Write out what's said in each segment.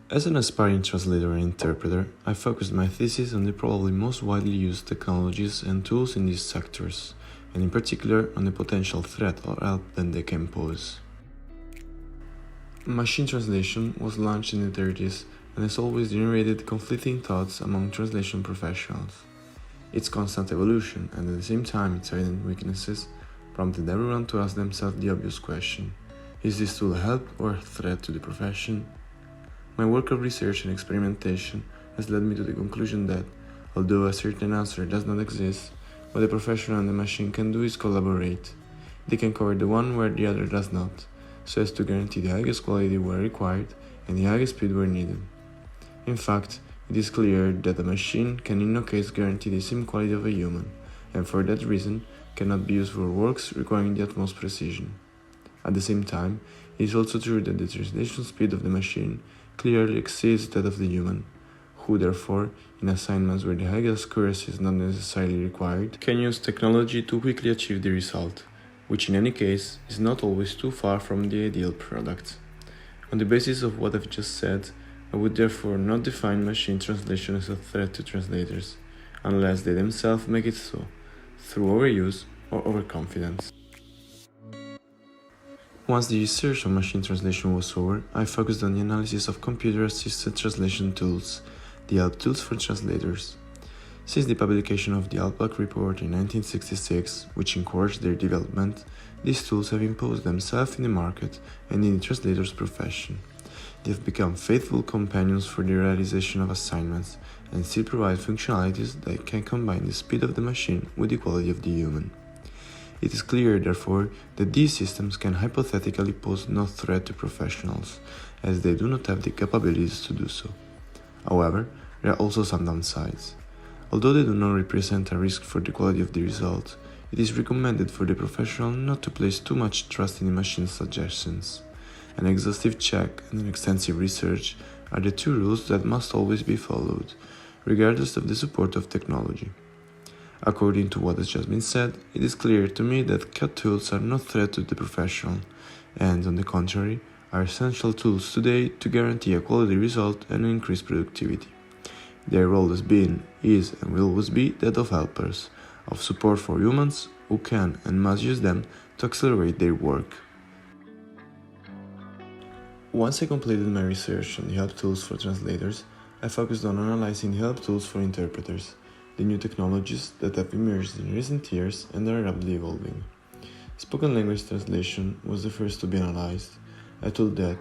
As an aspiring translator and interpreter, I focused my thesis on the probably most widely used technologies and tools in these sectors, and in particular on the potential threat or help that they can pose. Machine translation was launched in the 30s and has always generated conflicting thoughts among translation professionals. Its constant evolution and at the same time its evident weaknesses prompted everyone to ask themselves the obvious question: is this tool a help or a threat to the profession? My work of research and experimentation has led me to the conclusion that, although a certain answer does not exist, what the professional and the machine can do is collaborate. They can cover the one where the other does not, so as to guarantee the highest quality where required and the highest speed where needed. In fact, it is clear that a machine can in no case guarantee the same quality of a human, and for that reason cannot be used for works requiring the utmost precision. At the same time, it is also true that the translation speed of the machine clearly exceeds that of the human, who therefore, in assignments where the highest accuracy is not necessarily required, can use technology to quickly achieve the result, which in any case is not always too far from the ideal product. On the basis of what I've just said, I would therefore not define machine translation as a threat to translators, unless they themselves make it so, through overuse or overconfidence. Once the research on machine translation was over, I focused on the analysis of computer-assisted translation tools, the help tools for translators. Since the publication of the HelpBack report in 1966, which encouraged their development, these tools have imposed themselves in the market and in the translator's profession. They have become faithful companions for the realization of assignments and still provide functionalities that can combine the speed of the machine with the quality of the human. It is clear, therefore, that these systems can hypothetically pose no threat to professionals, as they do not have the capabilities to do so. However, there are also some downsides. Although they do not represent a risk for the quality of the result, it is recommended for the professional not to place too much trust in the machine's suggestions. An exhaustive check and an extensive research are the two rules that must always be followed, regardless of the support of technology. According to what has just been said, it is clear to me that CAT tools are no threat to the professional, and on the contrary, are essential tools today to guarantee a quality result and increase productivity. Their role has been, is, and will always be that of helpers, of support for humans who can and must use them to accelerate their work. Once I completed my research on the help tools for translators, I focused on analyzing the help tools for interpreters, the new technologies that have emerged in recent years and are rapidly evolving. Spoken language translation was the first to be analyzed, a tool that,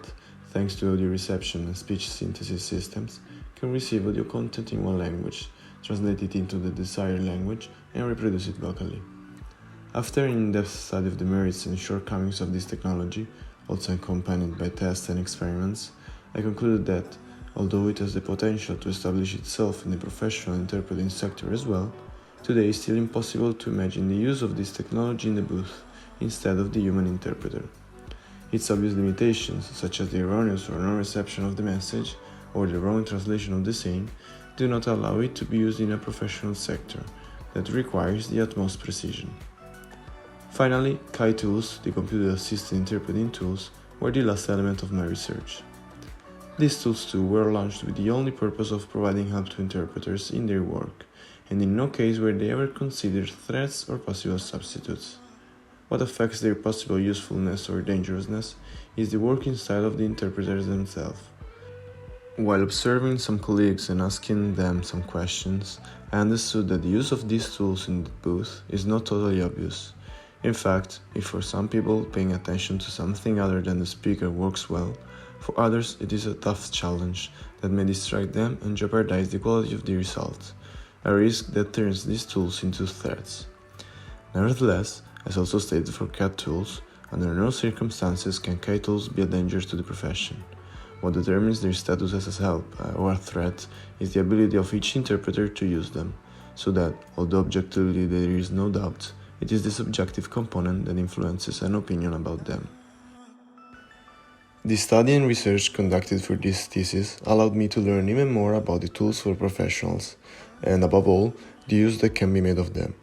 thanks to audio reception and speech synthesis systems, can receive audio content in one language, translate it into the desired language, and reproduce it vocally. After an in-depth study of the merits and shortcomings of this technology, also accompanied by tests and experiments, I concluded that, although it has the potential to establish itself in the professional interpreting sector as well, today it's still impossible to imagine the use of this technology in the booth instead of the human interpreter. Its obvious limitations, such as the erroneous or non-reception of the message or the wrong translation of the same, do not allow it to be used in a professional sector that requires the utmost precision. Finally, CAI tools, the computer-assisted interpreting tools, were the last element of my research. These tools too were launched with the only purpose of providing help to interpreters in their work, and in no case were they ever considered threats or possible substitutes. What affects their possible usefulness or dangerousness is the working style of the interpreters themselves. While observing some colleagues and asking them some questions, I understood that the use of these tools in the booth is not totally obvious. In fact, if for some people paying attention to something other than the speaker works well, for others it is a tough challenge that may distract them and jeopardize the quality of the result, a risk that turns these tools into threats. Nevertheless, as also stated for CAT tools, under no circumstances can CAI tools be a danger to the profession. What determines their status as a help or a threat is the ability of each interpreter to use them, so that, although objectively there is no doubt, it is the subjective component that influences an opinion about them. The study and research conducted for this thesis allowed me to learn even more about the tools for professionals, and above all, the use that can be made of them.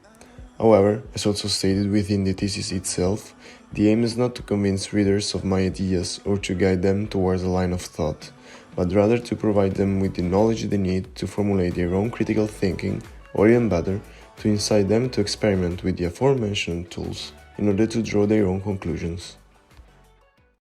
However, as also stated within the thesis itself, the aim is not to convince readers of my ideas or to guide them towards a line of thought, but rather to provide them with the knowledge they need to formulate their own critical thinking, or even better, to incite them to experiment with the aforementioned tools in order to draw their own conclusions.